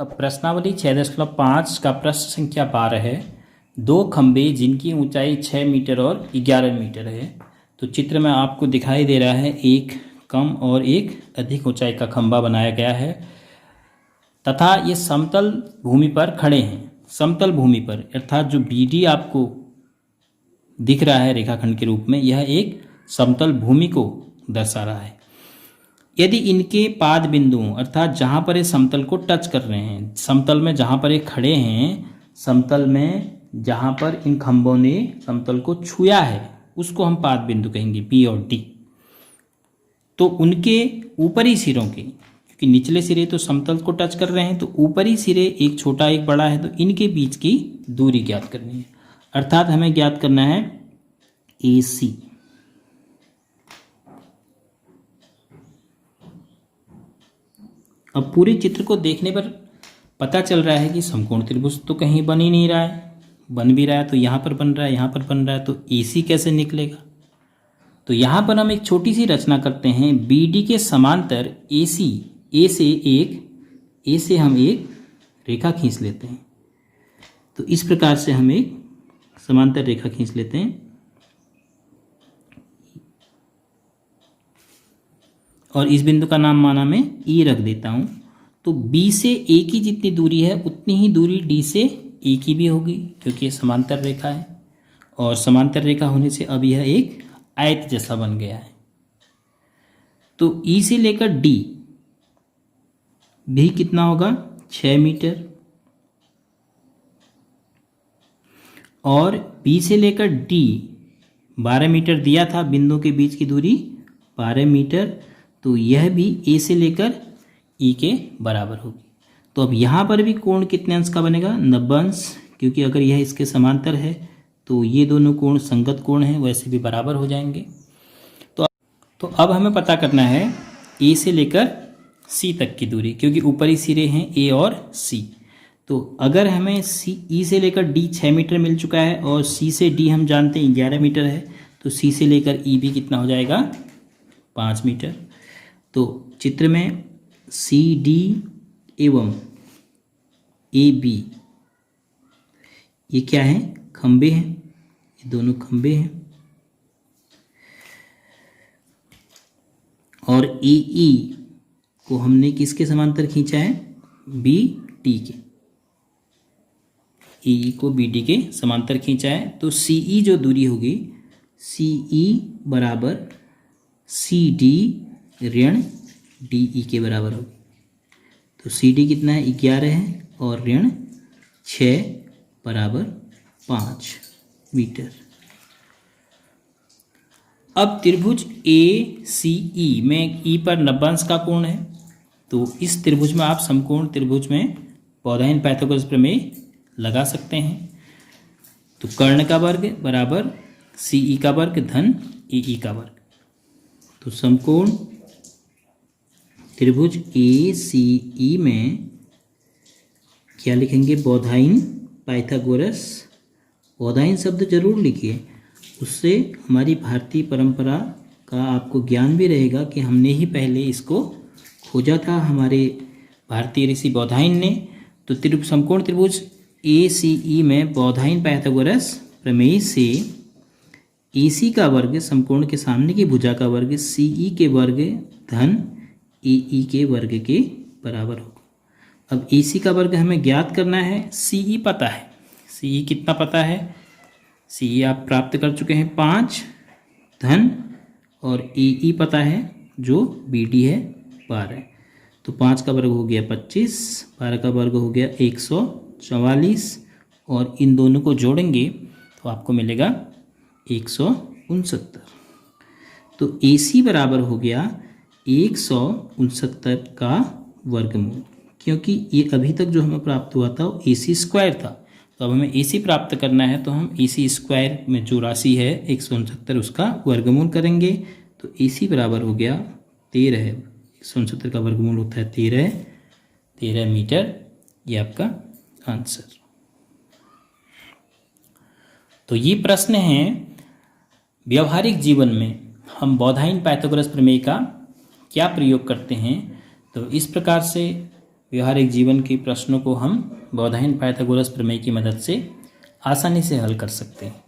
अब प्रश्नावली 6.5 का प्रश्न संख्या 12 है। दो खंभे जिनकी ऊंचाई 6 मीटर और 11 मीटर है। तो चित्र में आपको दिखाई दे रहा है एक कम और एक अधिक ऊंचाई का खंभा बनाया गया है तथा ये समतल भूमि पर खड़े हैं। समतल भूमि पर अर्थात जो BD आपको दिख रहा है रेखाखंड के रूप में, यह एक समतल भूमि को दर्शा रहा है। यदि इनके पाद बिंदुओं अर्थात जहाँ पर ये समतल को टच कर रहे हैं, समतल में जहाँ पर ये खड़े हैं, समतल में जहाँ पर इन खंभों ने समतल को छुआ है उसको हम पाद बिंदु कहेंगे P और D। तो उनके ऊपरी सिरों के, क्योंकि निचले सिरे तो समतल को टच कर रहे हैं, तो ऊपरी सिरे एक छोटा एक बड़ा है, तो इनके बीच की दूरी ज्ञात करनी है। अर्थात हमें ज्ञात करना है AC। अब पूरे चित्र को देखने पर पता चल रहा है कि समकोण त्रिभुज तो कहीं बन ही नहीं रहा है, बन भी रहा है तो यहाँ पर बन रहा है, यहाँ पर बन रहा है, तो AC कैसे निकलेगा। तो यहाँ पर हम एक छोटी सी रचना करते हैं। BD के समांतर AC, A से हम एक रेखा खींच लेते हैं। तो इस प्रकार से हम एक समांतर रेखा खींच लेते हैं और इस बिंदु का नाम माना मैं E रख देता हूँ। तो B से A की जितनी दूरी है उतनी ही दूरी D से A की भी होगी, क्योंकि ये समांतर रेखा है और समांतर रेखा होने से अब यह एक आयत जैसा बन गया है। तो E से लेकर D भी कितना होगा 6 मीटर और B से लेकर D 12 मीटर दिया था, बिंदु के बीच की दूरी 12 मीटर, तो यह भी A से लेकर E के बराबर होगी। तो अब यहाँ पर भी कोण कितने अंश का बनेगा 90 अंश, क्योंकि अगर यह इसके समांतर है तो ये दोनों कोण संगत कोण हैं, वैसे भी बराबर हो जाएंगे। तो अब हमें पता करना है A से लेकर C तक की दूरी, क्योंकि ऊपरी सिरे हैं A और C। तो अगर हमें E से लेकर D 6 मीटर मिल चुका है और C से D हम जानते हैं 11 मीटर है, तो C से लेकर E भी कितना हो जाएगा 5 मीटर। तो चित्र में CD एवं AB ये क्या है, खंबे हैं, ये दोनों खंबे हैं। और AE को हमने किसके समांतर खींचा है, BD के। AE को BD के समांतर खींचा है। तो CE जो दूरी होगी, CE बराबर CD ऋण DE के बराबर होगी। तो CD कितना है 11 है और ऋण 6 बराबर 5 मीटर। अब त्रिभुज ACE में E पर 90 अंश का कोण है। तो इस त्रिभुज में आप समकोण त्रिभुज में पौधाहीन पाइथागोरस प्रमेय लगा सकते हैं। तो कर्ण का वर्ग बराबर CE का वर्ग धन AE का वर्ग। तो समकोण त्रिभुज ACE में क्या लिखेंगे, बौधाहीन पाइथागोरस। बौधाहीन शब्द जरूर लिखिए, उससे हमारी भारतीय परंपरा का आपको ज्ञान भी रहेगा कि हमने ही पहले इसको खोजा था, हमारे भारतीय ऋषि बौधायन ने। तो समकोण त्रिभुज ACE में बौधायन पाइथागोरस प्रमेय से AC का वर्ग समकोण के सामने की भुजा का वर्ग CE के वर्ग धन AE के वर्ग के बराबर होगा। अब AC का वर्ग हमें ज्ञात करना है, CE पता है। CE कितना पता है, CE आप प्राप्त कर चुके हैं 5 धन, और AE पता है जो BD है 12। तो 5 का वर्ग हो गया 25, 12 का वर्ग हो गया 144, और इन दोनों को जोड़ेंगे तो आपको मिलेगा 169। तो AC बराबर हो गया 169 का वर्गमूल, क्योंकि ये अभी तक जो हमें प्राप्त हुआ था वो AC स्क्वायर था। तो अब हमें AC प्राप्त करना है, तो हम AC स्क्वायर में जो राशि है 169 उसका वर्गमूल करेंगे। तो AC बराबर हो गया 13 है, 169 का वर्गमूल होता है 13 मीटर। ये आपका आंसर। तो ये प्रश्न है व्यवहारिक जीवन में हम बौधायन पाइथागोरस प्रमेय का क्या प्रयोग करते हैं। तो इस प्रकार से व्यवहारिक जीवन के प्रश्नों को हम बौधायन पाइथागोरस प्रमेय की मदद से आसानी से हल कर सकते हैं।